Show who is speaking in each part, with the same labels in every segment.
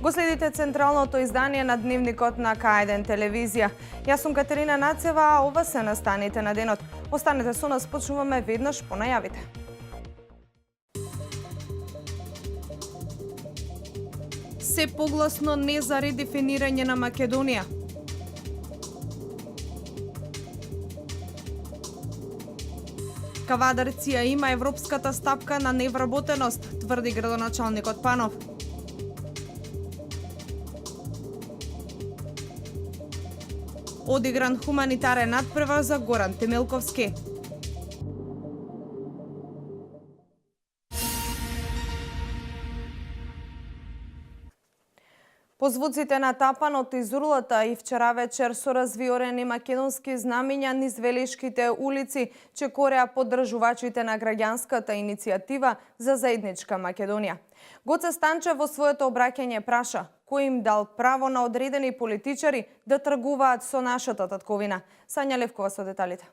Speaker 1: Го следите централното издание на Дневникот на К1 телевизија. Јас сум Катерина Нацева, а ова се настаните на денот. Останете со нас, почнуваме веднаш по најавите. Се погласно не за редефинирање на Македонија. Кавадарција има европската стапка на невработеност, тврди градоначалникот Панов. Одигран хуманитарен надпревар за Горан Темелковски. По звуците на тапанот из урлата и вчера вечер со развиорени македонски знамиња низ велешките улици чекореа поддржувачите на граѓанската иницијатива за заедничка Македонија. Гоце Станчев во своето обраќање праша кој им дал право на одредени политичари да тргуваат со нашата татковина. Сања Левкова со деталите.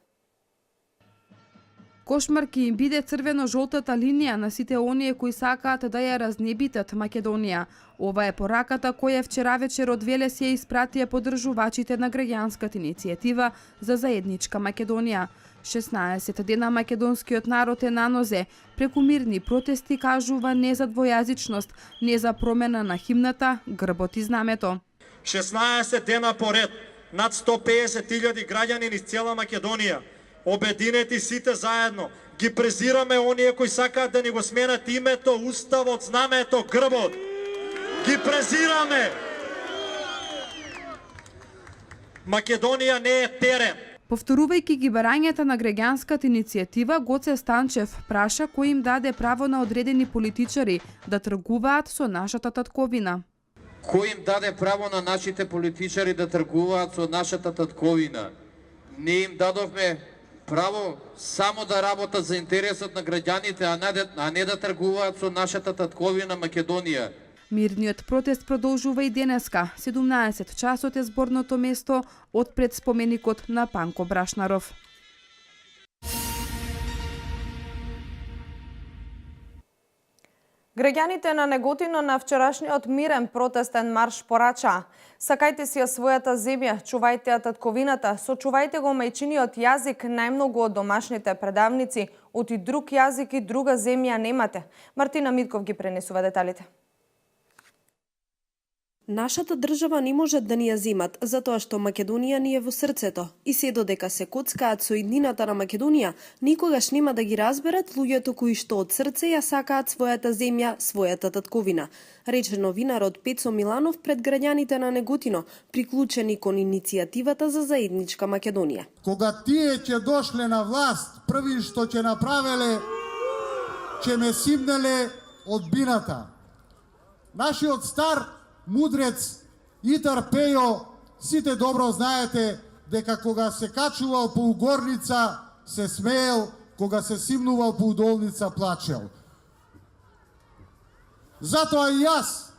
Speaker 2: Кошмар ќе им биде црвено-жолтата линија на сите оние кои сакаат да ја разнебитат Македонија. Ова е пораката која вчера вечер од Велес ја испратија поддржувачите на граѓанската иницијатива за заедничка Македонија. 16 дена македонскиот народ е на нозе. Преку мирни протести кажува не за двојазичност, не за промена на химната, грбот и знамето.
Speaker 3: 16 дена поред, над 150.000 граѓани низ цела Македонија, обединети сите заедно, ги презираме оние кои сакаат да ни го сменат името, уставот, знамето, грбот. Ги презираме! Македонија не е терен.
Speaker 2: Повторувајќи ги барањата на граѓанската иницијатива, Гоце Станчев праша кој им даде право на одредени политичари да тргуваат со нашата татковина.
Speaker 4: Кој им даде право на нашите политичари да тргуваат со нашата татковина? Не им дадовме право само да работат за интересот на граѓаните, а не да тргуваат со нашата татковина Македонија.
Speaker 2: Мирниот протест продолжува и денеска. 17 часот е зборното место од пред споменикот на Панко Брашнаров.
Speaker 1: Граѓаните на Неготино на вчерашниот мирен протестен марш порачаа: сакајте си ја својата земја, чувајте ја татковината, сочувајте го мајчиниот јазик, најмногу од домашните предавници, оти друг јазик и друга земја немате. Мартина Митков ги пренесува деталите.
Speaker 5: Нашата држава не можат да ни ја земат, затоа што Македонија ни е во срцето. И се додека се коцкаат со иднината на Македонија, никогаш нема да ги разберат луѓето кои што од срце ја сакаат својата земја, својата татковина. Рече новинарот Пецо Миланов пред граѓаните на Неготино, приклучени кон иницијативата за заедничка Македонија.
Speaker 6: Кога тие ќе дошле на власт, први што ќе направеле, ќе ме симнеле од бината. Нашиот стар мудрец Итар Пејо, сите добро знаете дека кога се качувал по угорница се смеел, кога се симнувал по удолница плачел. Затоа и јас,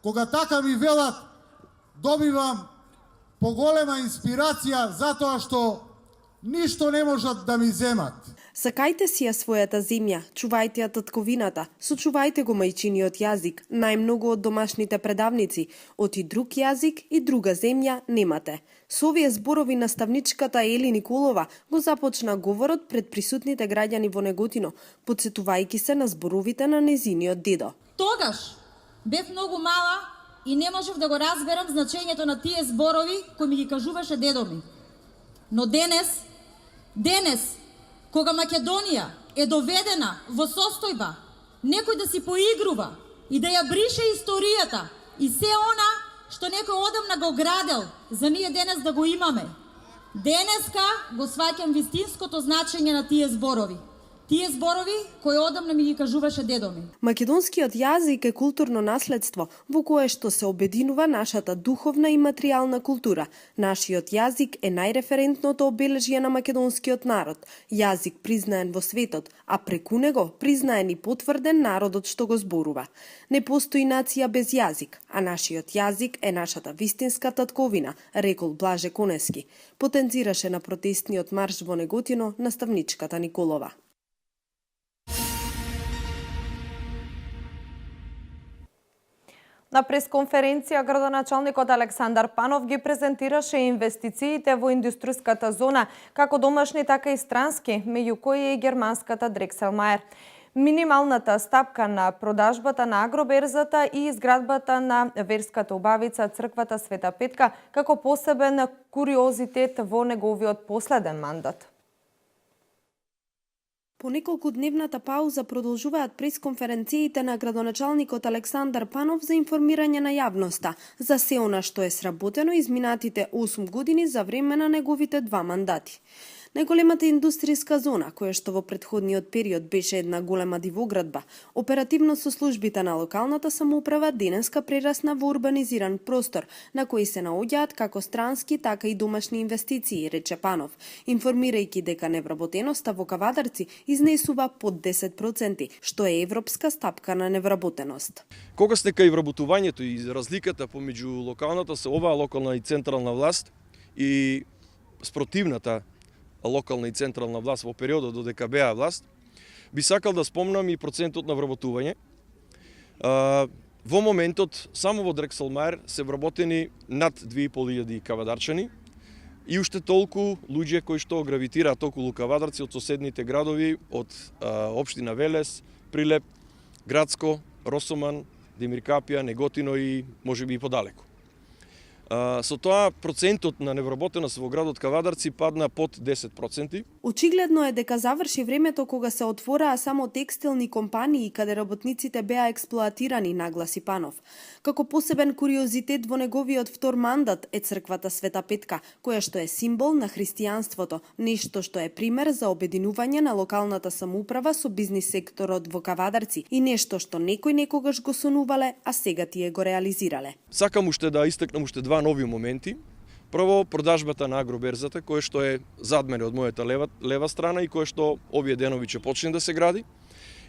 Speaker 6: кога така ми велат, добивам поголема инспирација затоа што ништо не можат да ми земат.
Speaker 5: Сакајте си ја својата земја, чувајте ја татковината, сочувајте го мајчиниот јазик, најмногу од домашните предавници, оти друг јазик и друга земја немате. Со овие зборови наставничката Ели Николова го започна говорот пред присутните граѓани во Неготино, потсетувајќи се на зборовите на незиниот дедо.
Speaker 7: Тогаш бев многу мала и не можев да го разберам значењето на тие зборови кои ми ги кажуваше дедо ми. Но денес, кога Македонија е доведена во состојба некој да си поигрува и да ја брише историјата и се она што некој одамна го градел, за ние денес да го имаме. Денеска го сваќам вистинското значење на тие зборови. Тие зборови кои одамна ми ги кажуваше дедо ми.
Speaker 5: Македонскиот јазик е културно наследство во кое што се обединува нашата духовна и материјална култура. Нашиот јазик е најреферентното обележје на македонскиот народ. Јазик признаен во светот, а преку него признаен и потврден народот што го зборува. Не постои нација без јазик, а нашиот јазик е нашата вистинска татковина, рекол Блаже Конески. Потенцираше на протестниот марш во Неготино наставничката Николова.
Speaker 1: На пресконференција градоначалникот Александар Панов ги презентираше инвестициите во индустријската зона, како домашни, така и странски, меѓу кои и германската Дрекселмаер. Минималната стапка на продажбата на агроберзата и изградбата на верската убавица црквата Света Петка како посебен куриозитет во неговиот последен мандат.
Speaker 5: По неколкудневната пауза продолжуваат пресконференциите на градоначалникот Александар Панов за информирање на јавноста за се она што е сработено изминатите 8 години за време на неговите 2 мандати. Најголемата индустријска зона, која што во претходниот период беше една голема дивоградба, оперативно со службите на локалната самоуправа денеска прерасна во урбанизиран простор, на кој се наоѓаат како странски, така и домашни инвестиции, рече Панов, информирајќи дека невработеноста во Кавадарци изнесува под 10%, што е европска стапка на невработеност.
Speaker 8: Кога сте кај вработувањето и разликата помеѓу локалната, оваа локална и централна власт и спротивната локална и централна власт во периодот додека беа власт, би сакал да спомнам и процентот на вработување. Во моментот, само во Дрекселмаер се вработени над 2500 кавадарчани и уште толку луѓе кои што гравитираат околу Кавадарци од соседните градови, од општина Велес, Прилеп, Градско, Росоман, Демиркапија, Неготино и можеби и подалеку. Со тоа процентот на невработеност во градот Кавадарци падна под 10%.
Speaker 5: Очигледно е дека заврши времето кога се отвораа само текстилни компании каде работниците беа експлоатирани, нагласи Панов. Како посебен куриозитет во неговиот втор мандат е црквата Света Петка, која што е символ на христијанството, нешто што е пример за обединување на локалната самоуправа со бизнис секторот во Кавадарци и нешто што некој некогаш го сонувале, а сега тие го реализирале.
Speaker 8: Сакам уште да истакнам уште два нови моменти. Прво, продажбата на агроберзата, која што е зад мене од мојата лева страна и која што овие денови ќе почне да се гради.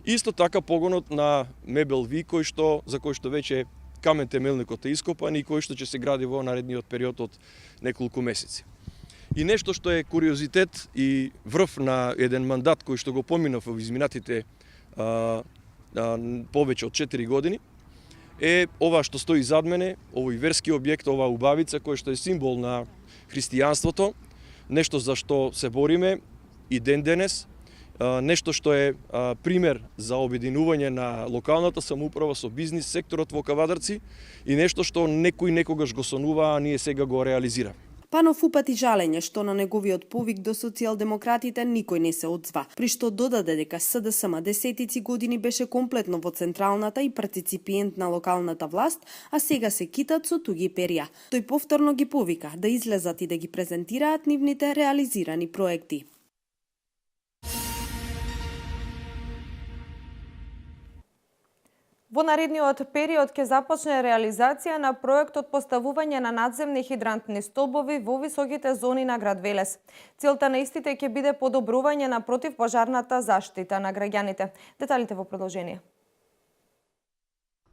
Speaker 8: Исто така погонот на Мебел Ви, за кој што веќе камен темелникот е ископан и кој што ќе се гради во наредниот период од неколку месеци. И нешто што е куриозитет и врв на еден мандат кој што го поминав во изминатите повеќе од 4 години, е ова што стои зад мене, овој верски објект, оваа убавица која што е символ на христијанството, нешто за што се бориме и ден денес, нешто што е пример за обединување на локалната самоуправа со бизнис секторот во Кавадарци и нешто што некој некогаш го сонува, а ние сега го реализираме.
Speaker 5: Панов упати жалење што на неговиот повик до социјалдемократите никој не се одзва, при што додаде дека СДСМ десетици години беше комплетно во централната и партиципиент на локалната власт, а сега се китат со туги перја. Тој повторно ги повика да излезат и да ги презентираат нивните реализирани проекти.
Speaker 1: Во наредниот период ќе започне реализација на проектот поставување на надземни хидрантни столбови во високите зони на град Велес. Целта на истите ќе биде подобрување на противпожарната заштита на граѓаните. Деталите во продолжение.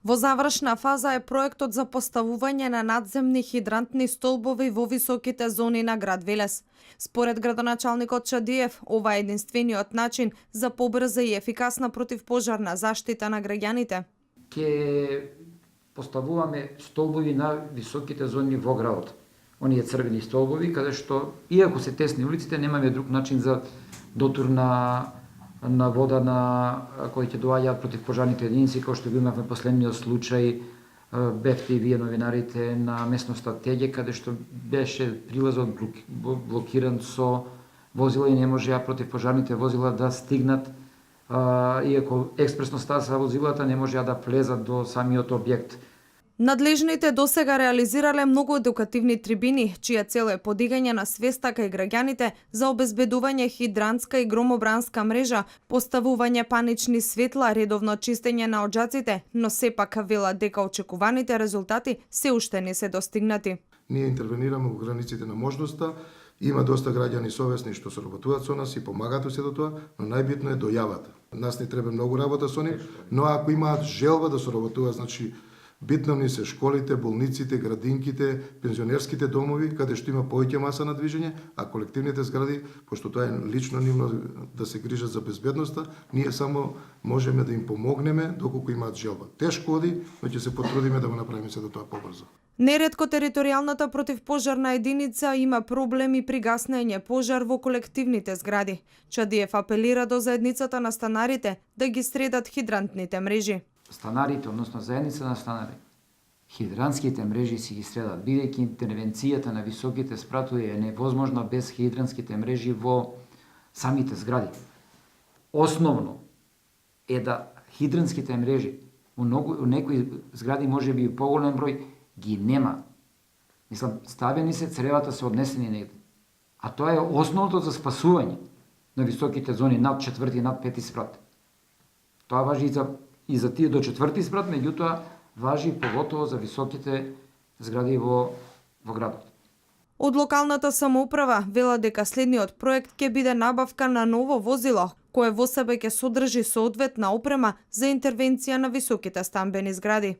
Speaker 1: Во завршна фаза е проектот за поставување на надземни хидрантни столбови во високите зони на град Велес. Според градоначалникот Чадиев, ова е единствениот начин за побрза и ефикасна противпожарна заштита на граѓаните.
Speaker 9: Ќе поставуваме столбови на високите зони во градот. Оние црвени столбови, каде што, иако се тесни улиците, немаме друг начин за дотур на вода на кои ќе доаѓаат противпожарните единици, кој што го имавме последниот случај, бевте и вие новинарите на местноста Теѓе, каде што беше прилазот блокиран со возила и не можеа противпожарните возила да стигнат, иако експресно стаса возилата не можеа да влезат до самиот објект.
Speaker 1: Надлежните досега реализирале многу едукативни трибини, чија цел е подигање на свеста кај граѓаните за обезбедување хидрантска и громобранска мрежа, поставување панични светла, редовно чистење на оџаците, но сепак велат дека очекуваните резултати се уште не се достигнати.
Speaker 10: Ние интервенираме во границите на можноста. Има доста граѓани совесни што соработуваат со нас и помагаат се до тоа, но најбитно е дојавата. Нас не треба многу работа со нив, но ако имаат желба да соработуваат, значи Битно ни се школите, болниците, градинките, пензионерските домови, каде што има повеќе маса на движење, а колективните згради, пошто тоа е лично нивно да се грижат за безбедноста, ние само можеме да им помогнеме доколку имаат желба. Тешко оди, но ќе се потрудиме да го направиме се до тоа побрзо.
Speaker 1: Неретко територијалната противпожарна единица има проблеми при гаснење пожар во колективните згради. Чадиев апелира до заедницата на станарите да ги средат хидрантните мрежи.
Speaker 9: Станарите, односно заедница на станари, хидрантските мрежи си ги средат, бидејќи интервенцијата на високите спратови е невозможна без хидрантските мрежи во самите згради. Основно е да хидрантските мрежи у некои згради може би и поголем број ги нема. Мислам, ставени се, цревата се однесени негде. А тоа е основното за спасување на високите зони над 4-ти, над 5-ти спрат. Тоа важи и за тие до 4-ти спрат, меѓутоа важи поготово за високите згради во градот.
Speaker 1: Од локалната самоуправа вела дека следниот проект ќе биде набавка на ново возило, кое во себе ќе содржи соодветна опрема за интервенција на високите стамбени згради.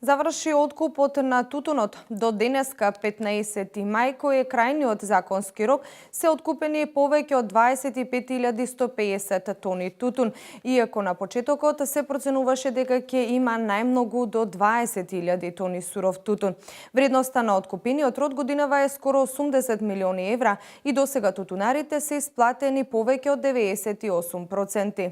Speaker 1: Заврши откупот на тутунот. До денеска, 15 мај, кој е крајниот законски рок, се откупени повеќе од 25.150 тони тутун, иако на почетокот се проценуваше дека ќе има најмногу до 20.000 тони суров тутун. Вредноста на откупениот род годинава е скоро 80 милиони евра и досега тутунарите се исплатени повеќе од 98%.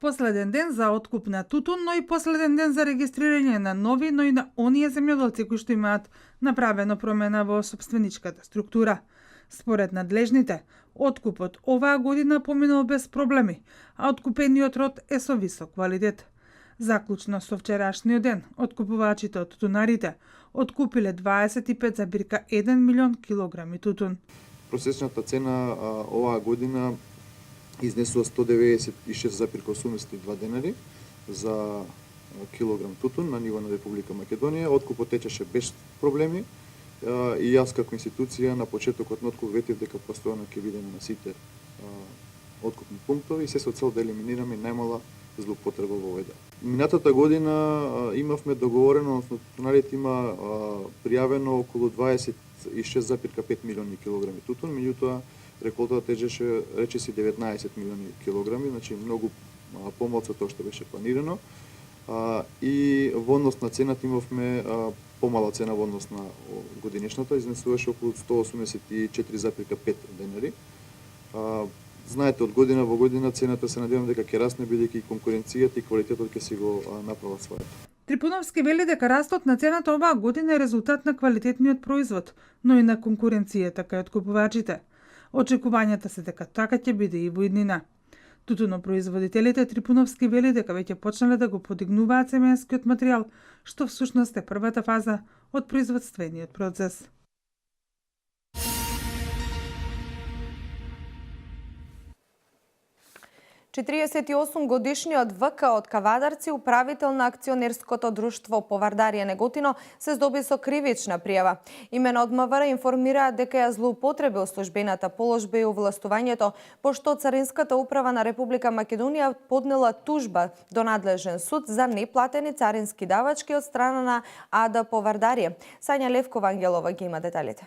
Speaker 11: Последен ден за откуп на тутун, но и последен ден за регистрирање на нови, но и на оние земјоделци кои што имаат направено промена во собственичката структура. Според надлежните, откупот оваа година поминал без проблеми, а откупениот род е со висок квалитет. Заклучно со вчерашниот ден, откупувачите од тутунарите откупиле 25,1 милион килограми тутун.
Speaker 12: Просечната цена оваа година изнесува 196,82 денари за килограм тутун на ниво на Република Македонија. Откупот течеше без проблеми и јас како институција на почетокот на откуп ветив дека постојано ќе бидеме на сите откупни пунктови и се со цел да елиминираме најмала злоупотреба во овој дел. Минатата година имавме договорено, односно тутунарите има пријавено околу 26,5 милиони килограми тутун, меѓутоа реколтата тежеше речиси 19 милиони килограми, значи многу помалку од тоа што беше планирано. И во однос на цената имавме помала цена во однос на годинешната, изнесуваше околу 184,5 денари. Знаете, од година во година цената се надевам дека ќе расне, бидејќи конкуренцијата и квалитетот ќе си го направат своето.
Speaker 11: Трипуновски вели дека растот на цената оваа година е резултат на квалитетниот производ, но и на конкуренцијата кај откупувачите. Очекувањата се дека така ќе биде и во иднина. Тутунопроизводителите Трипуновски вели дека веќе почнале да го подигнуваат семенскиот материјал, што всушност е првата фаза од производствениот процес.
Speaker 1: Годишниот ВК од Кавадарци, управител на акционерското друштво Повардарие Неготино, се здоби со кривична пријава. Имено од МВР информира дека ја злоупотребил службената положба и овластувањето, пошто Царинската управа на Република Македонија поднела тужба до надлежен суд за неплатени царински давачки од страна на АД Повардарие. Сања Левкова Ангелова ги има деталите.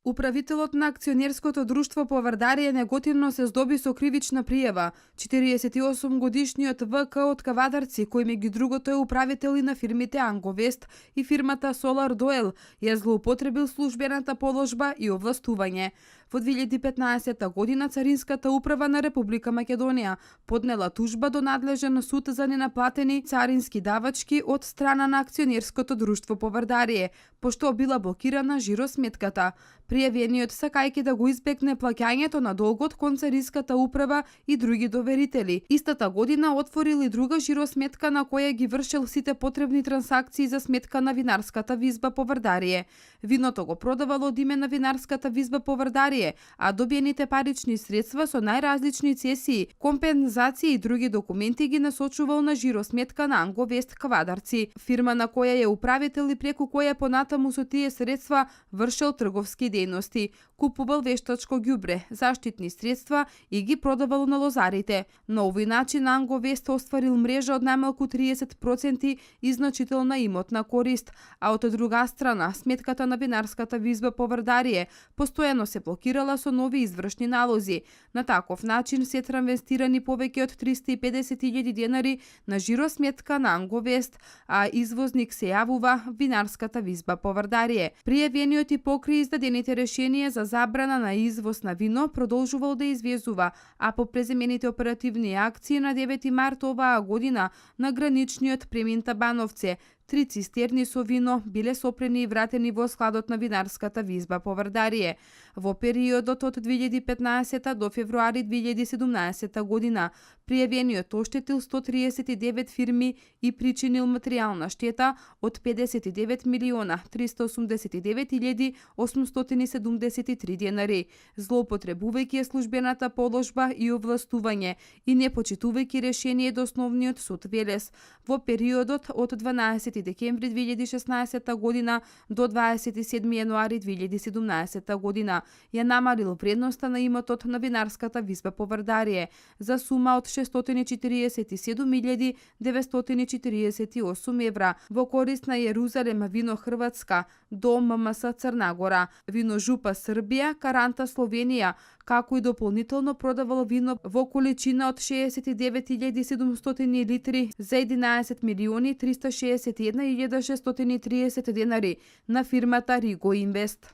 Speaker 2: Управителот на акционерското друштво Повардарие Неготино се здоби со кривична пријава. 48-годишниот ВК од Кавадарци, кој меѓу другото е управител и на фирмите Анговест и фирмата Солар Доел, ја злоупотребил службената положба и овластување. Во 2015 година Царинската управа на Република Македонија поднела тужба до надлежен суд за ненаплатени царински давачки од страна на акционерското друштво Повардарие, пошто била блокирана жиросметката. Пријавениот сакајќи да го избегне плаќањето на долгот кон Царинската управа и други доверители. Истата година отворил и друга жиросметка на која ги вршел сите потребни трансакции за сметка на винарската визба Повардарие. Виното го продавал од име на винарската визба Повардарие повордарие, а добиените парични средства со најразлични цесии, компензации и други документи ги насочувал на жиросметка на Анговест Квадарци, фирма на која е управител и преку која понатаму со тие средства вршел трговски дејности, купувал вештачко ѓубре, заштитни средства и ги продавал на лозарите. На овој начин Анговест остварил мрежа од најмалку 30% и значителна имотна корист, а од друга страна, сметката на винарската визба Поврдарие постојано се блокирала со нови извршни налози. На таков начин се транвестирани повеќе од 350.000 денари на жиросметка на Анговест, а извозник се јавува винарската визба Поврдарие. Пријавениот и покри издадените решенија за забрана на извоз на вино продолжувал да извезува, а по преземените оперативни акции на 9 март оваа година на граничниот премин Табановце 3 цистерни со вино биле сопрени и вратени во складот на винарската визба Поврдарие. Во периодот од 2015 до февруари 2017 година пријавениот оштетил 139 фирми и причинил материјална штета од 59.389.873 денари, злоупотребувајќи службената положба и овластување и не почитувајќи решение до Основниот суд Велес во периодот од 12 декември 2016 година до 27 јануари 2017 година ја намалил вредноста на имотот на винарската визба Поврдарие за сума од 647.948 евра во корист на Јерузалем Вино Хрватска, до ММС Црнагора, Вино Жупа Србија, Каранта Словенија, како и дополнително продавал вино во количина од 69.700 литри за 11.361.630 денари на фирмата Риго Инвест.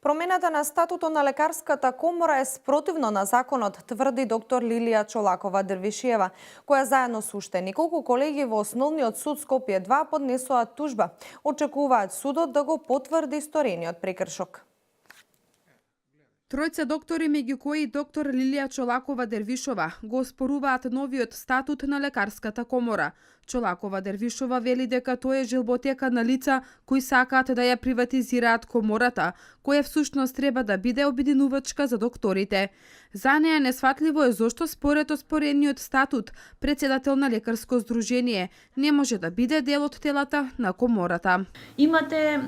Speaker 1: Промената на статутот на лекарската комора е спротивно на законот, тврди доктор Лилија Чолакова Дервишиева, која заедно со уште неколку колеги во Основниот суд Скопје 2 поднесоа тужба. Очекуваат судот да го потврди сторениот прекршок.
Speaker 2: Тројца доктори, меѓу кои доктор Лилија Чолакова Дервишова, го оспоруваат новиот статут на лекарската комора. Чолакова Дервишова вели дека тоа е желботека на лица кои сакаат да ја приватизираат комората, која всушност треба да биде обединувачка за докторите. За неја несватливо е зошто според оспорениот статут председател на лекарско здружение не може да биде дел од телата на комората.
Speaker 7: Имате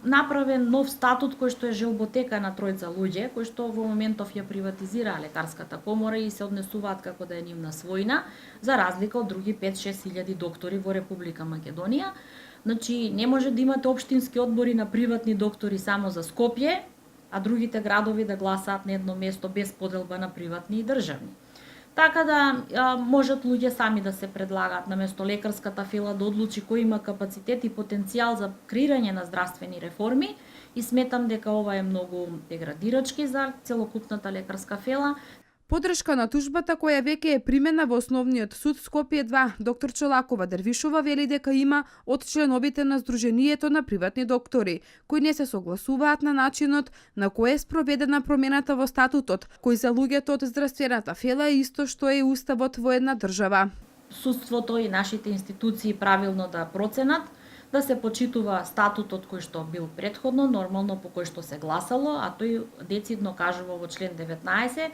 Speaker 7: направен нов статут кој што е желботека на тројца луѓе, кои што во моментов ја приватизираа лекарската комора и се однесуваат како да е нивна својна, за разлика од други 5-6 хиљади доктори во Република Македонија. Значи, не може да имате општински одбори на приватни доктори само за Скопје, а другите градови да гласаат на едно место без поделба на приватни и државни. Така да можат луѓе сами да се предлагаат наместо лекарската фела да одлучи кој има капацитет и потенцијал за креирање на здравствени реформи и сметам дека ова е многу деградирачки за целокупната лекарска фела.
Speaker 2: Подршка на тужбата која веќе е примена во Основниот суд Скопје 2, доктор Чолакова Дервишова вели дека има од членовите на Сдруженијето на приватни доктори, кои не се согласуваат на начинот на кој е спроведена промената во статутот, кој за луѓето од здравствената фела е исто што е уставот во една држава.
Speaker 7: Судството и нашите институции правилно да проценат, да се почитува статутот кој што бил предходно, нормално по кој што се гласало, а тој децидно кажува во член 19,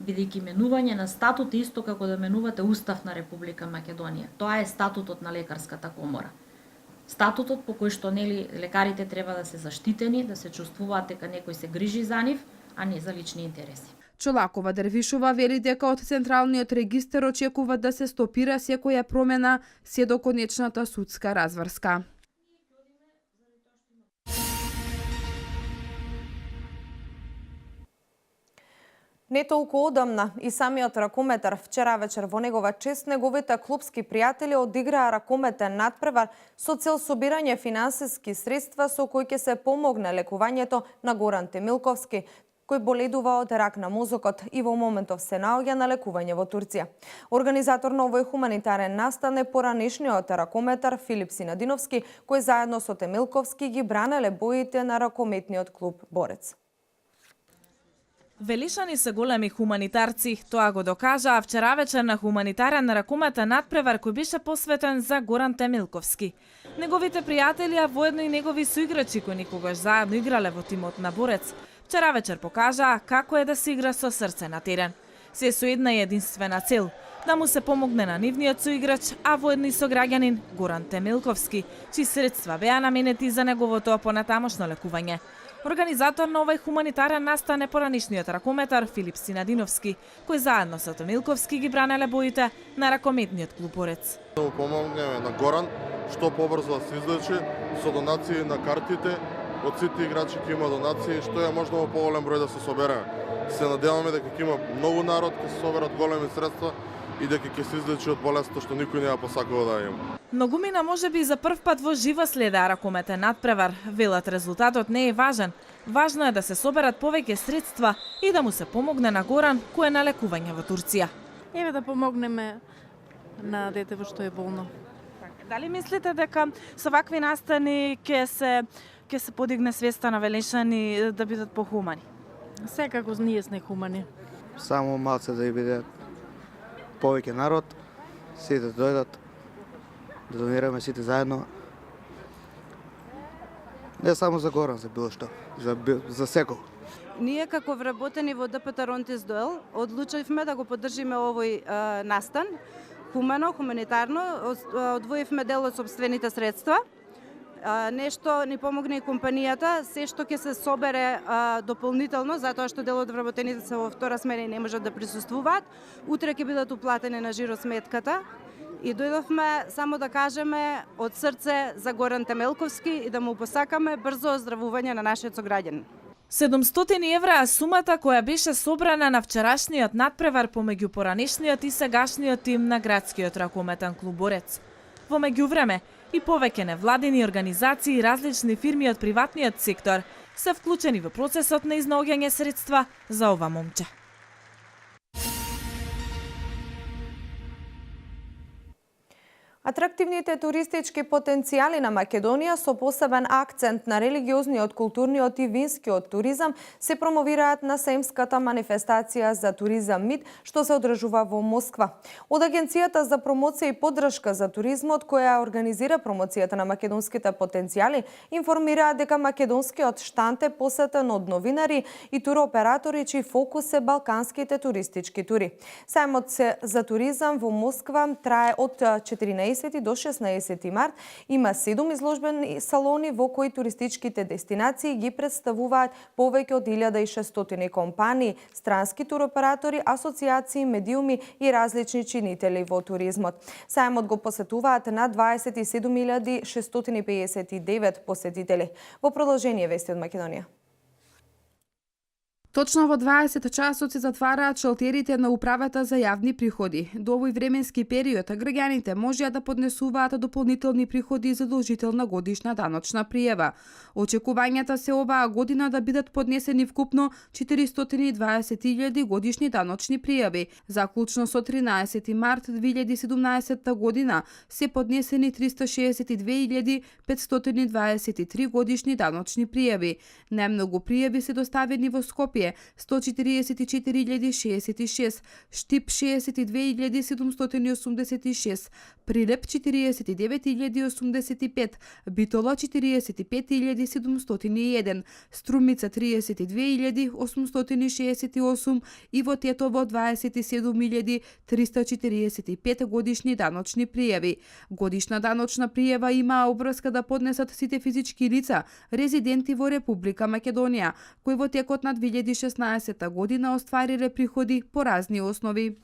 Speaker 7: бидејќи менување на статут исто како да менувате Устав на Република Македонија. Тоа е статутот на лекарската комора. Статутот по кој што нели лекарите треба да се заштитени, да се чувствуваат дека некој се грижи за нив, а не за лични интереси.
Speaker 2: Чолакова Дервишова вели дека од Централниот регистар очекува да се стопира секоја промена се до конечната судска разврска.
Speaker 1: Не толку одамна и самиот ракометар вчера вечер во негова чест неговите клубски пријатели одиграа ракометен надпревар со цел собирање финансиски средства со кои ќе се помогне лекувањето на Горан Темилковски, кој боледува од рак на мозокот и во моментов се наоѓа на лекување во Турција. Организатор на овој хуманитарен настан е поранешниот ракометар Филип Синадиновски, кој заедно со Темилковски ги бранеле боите на ракометниот клуб Борец.
Speaker 13: Велишани се големи хуманитарци, тоа го докажаа вчера вечер на хуманитарен ракометен надпревар кој беше посветен за Горан Темилковски. Неговите пријатели, а воедно и негови соиграчи кои никогаш заедно играле во тимот на Борец, вчера вечер покажаа како е да се игра со срце на терен. Се со една и единствена цел – да му се помогне на нивниот соиграч, а воедно и сограѓанин Горан Темелковски, чии средства беа наменети за неговото понатамошно лекување. Организатор на овој хуманитарен настан е поранишниот ракометар Филип Синадиновски, кој заедно со Темелковски ги бранеле боите на ракометниот клуб Борец.
Speaker 14: Да му помогнеме на Горан, што побрзо да се излечи, со донации на картите, од сите играчи ќе има донации, што е можно во поголем број да се собереме. Се надеваме дека ќе има многу народ, ќе се соберат големи средства и дека ќе се излечи од болеста што никој не ја посакува да има.
Speaker 13: Многумина можеби за прв пат во живо следеа ракометен надпревар. Велат резултатот не е важен. Важно е да се соберат повеќе средства и да му се помогне на Горан, кој е на лекување во Турција.
Speaker 15: Еве да помогнеме на детево што е болно.
Speaker 13: Дали мислите дека со вакви настани ќе се подигне свеста на велешани да бидат похумани?
Speaker 15: Секако ние сме хумани.
Speaker 16: Само малце да биде повеќе народ, сите да дојдат, да донираме сите заедно. Не само за Горан, за било што, за секој.
Speaker 17: Ние како вработени во ДПТ Ронтис Дуел одлучивме да го поддржиме овој настан, хумано, хуманитарно, одвоивме дел од сопствените средства. Нешто ни помогне и компанијата, се што ќе се собере дополнително, затоа што дел од вработените се во втора смена и не можат да присуствуваат. Утре ќе бидат уплатени на жиросметката. И дојдовме само да кажеме од срце за Горан Темелковски и да му посакаме брзо оздравување на нашиот сограѓанин.
Speaker 13: 700 евра е сумата која беше собрана на вчерашниот надпревар помеѓу поранешниот и сегашниот тим на градскиот ракометен клуб Борец. Во меѓувреме, и повеќе невладини организации и различни фирми од приватниот сектор се вклучени во процесот на изнаоѓање средства за ова момче.
Speaker 1: Атрактивните туристички потенцијали на Македонија со посебен акцент на религиозниот, културниот и винскиот туризам се промовираат на Семската манифестација за туризам МИД, што се одржува во Москва. Од Агенцијата за промоција и поддршка за туризмот, која организира промоцијата на македонските потенцијали, информираат дека македонскиот штанд е посетен од новинари и туроператори чиј фокус е балканските туристички тури. Сајмот за туризам во Москва трае од 14 до 16 март. Има 7 изложбени салони во кои туристичките дестинации ги представуваат повеќе од 1600 компании, странски туроператори, асоциации, медиуми и различни чинители во туризмот. Сајмот го посетуваат на 27.659 посетители. Во продолжение вести од Македонија.
Speaker 2: Точно во 20 часот се затвараат шалтерите на Управата за јавни приходи. До овој временски период граѓаните можеа да поднесуваат дополнителни приходи и задолжителна годишна даночна пријава. Очекувањата се оваа година да бидат поднесени вкупно 420.000 годишни даночни пријави. Заклучно со 13 март 2017 година се поднесени 362.523 годишни даночни пријави. Најмногу пријави се доставени во Скопје 144.066, Штип 62.786, Прилеп 49.085, Битола 45.701, Струмица 32.868 и во Тетово 27.345 годишни даночни пријави. Годишна даночна пријава има обврска да поднесат сите физички лица, резиденти во Република Македонија, кои во текот на 2016 година оствариле приходи по разни основи.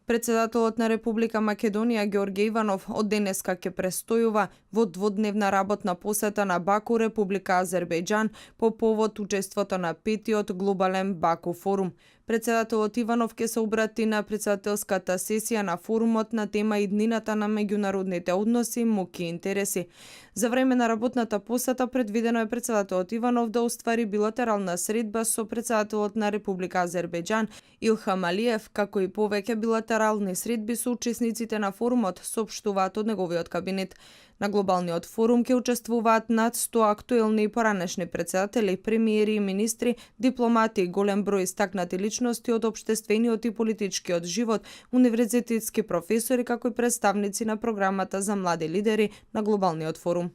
Speaker 1: Председателот на Република Македонија Ѓорѓе Иванов од денеска ќе престојува во дводневна работна посета на Баку, Република Азербејџан, по повод учеството на 5-тиот глобален Баку форум. Председателот Иванов ќе се обрати на председателската сесија на форумот на тема иднината на меѓународните односи, муки и интереси. За време на работната посета предвидено е председателот Иванов да оствари билатерална средба со председателот на Република Азербејџан Илхам Алиев, како и повеќе билатерални средби со учесниците на форумот, соопштуваат од неговиот кабинет. На глобалниот форум ќе учествуваат над 100 актуелни и поранешни председатели, премиери и министри, дипломати, голем број истакнати личности од општествениот и политичкиот живот, универзитетски професори, како и представници на програмата за млади лидери на глобалниот форум.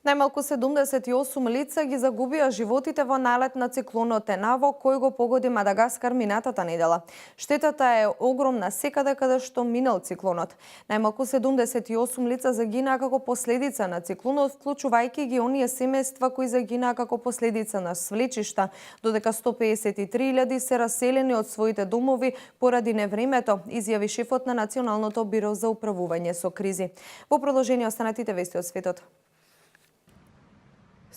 Speaker 1: Најмалку 78 лица ги загубија животите во налет на циклонот Енаво, кој го погоди Мадагаскар минатата недела. Штетата е огромна секаде каде што минал циклонот. Најмалку 78 лица загинаа како последица на циклонот, вклучувајќи ги оние семејства кои загинаа како последица на свлечишта, додека 153.000 се раселени од своите домови поради невремето, изјави шефот на Националното биро за управување со кризи. Во продолжение останатите вести од светот.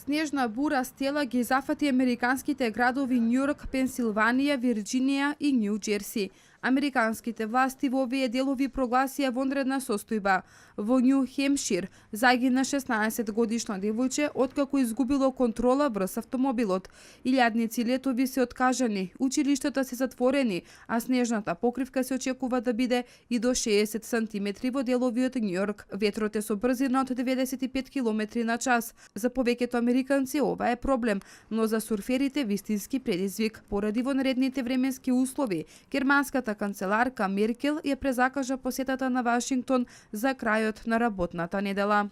Speaker 2: Снежна бура стела ги зафати американските градови Њујорк, Пенсилванија, Вирџинија и Њу Џерси. Американските власти во овие делови прогласија вонредна состојба. Во Њу Хемшир загина 16-годишно девојче откако изгубило контрола врз автомобилот. Илјадници летови се откажани, училиштата се затворени, а снежната покривка се очекува да биде и до 60 сантиметри во делови од Њујорк. Ветрот е со брзина од 95 км на час. За повеќето американци ова е проблем, но за сурферите вистински предизвик. Поради вонредните временски услови, германската канцеларка Меркел ја презакажа посетата на Вашингтон за крајот на работната недела.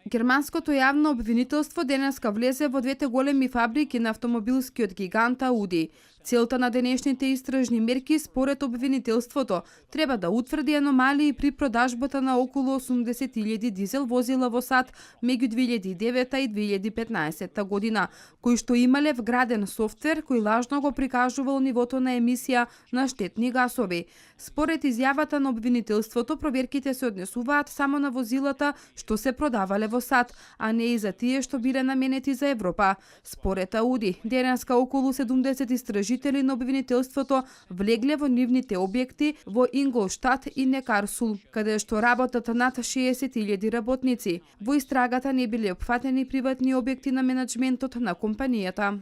Speaker 2: Германското јавно обвинителство денеска влезе во двете големи фабрики на автомобилскиот гигант Ауди. Целта на денешните истражни мерки според обвинителството треба да утврди аномалии при продажбата на околу 80.000 дизел возила во САД меѓу 2009 и 2015 година, кои што имале вграден софтвер кој лажно го прикажувал нивото на емисија на штетни гасови. Според изјавата на обвинителството, проверките се однесуваат само на возилата што се продавале во САД, а не и за тие што биле наменети за Европа. Според Ауди, денеска околу 70 истражители на обвинителството влегле во нивните објекти во Инголштат и Некарсул, каде што работат над 60.000 работници. Во истрагата не биле опфатени приватни објекти на менаџментот на компанијата.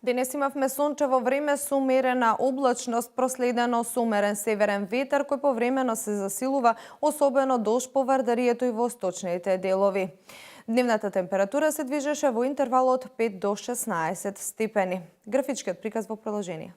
Speaker 1: Денес имавме сончево време со умерена облачност, проследено со умерен северен ветер кој повремено се засилува, особено долж повардарието и во сточните делови. Дневната температура се движеше во интервал од 5 до 16 степени. Графичкиот приказ во продолжение.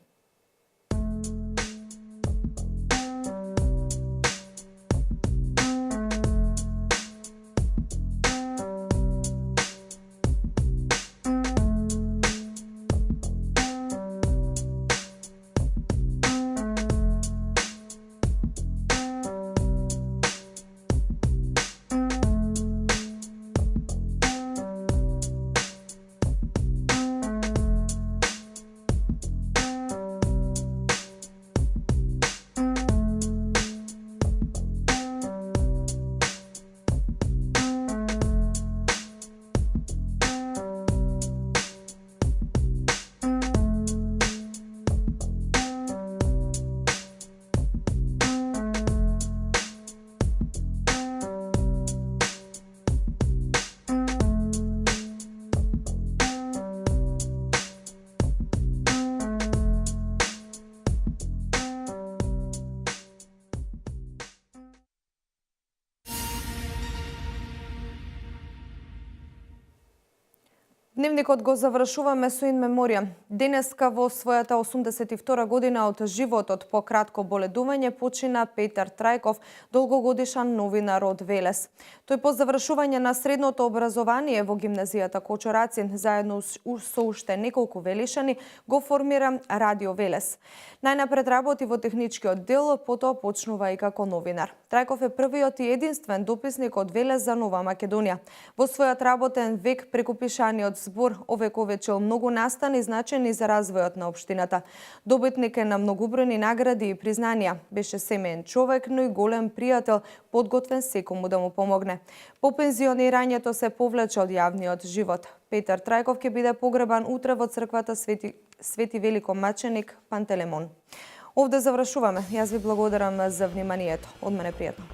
Speaker 1: Дневникот го завршуваме со ин меморија. Денеска во својата 82 година од животот по кратко боледување почина Петар Трајков, долгогодишен новинар од Велес. Тој по завршување на средното образование во гимназијата Кочорацин, заедно со уште неколку велишани, го формира Радио Велес. Најнапред работи во техничкиот дел, потоа почнува и како новинар. Трајков е првиот и единствен дописник од Велес за Нова Македонија. Во својот работен век преку пишаниот збор збор овековечил многу настани значени за развојот на општината. Добитник е на многобројни награди и признанија. Беше семеен човек, но и голем пријател, подготвен секому да му помогне. По пензионирањето се повлече од јавниот живот. Петар Трајков ќе биде погребан утре во црквата Свети Великомаченик Пантелеймон. Овде завршуваме. Јас ви благодарам за вниманието. Од мене пријатно.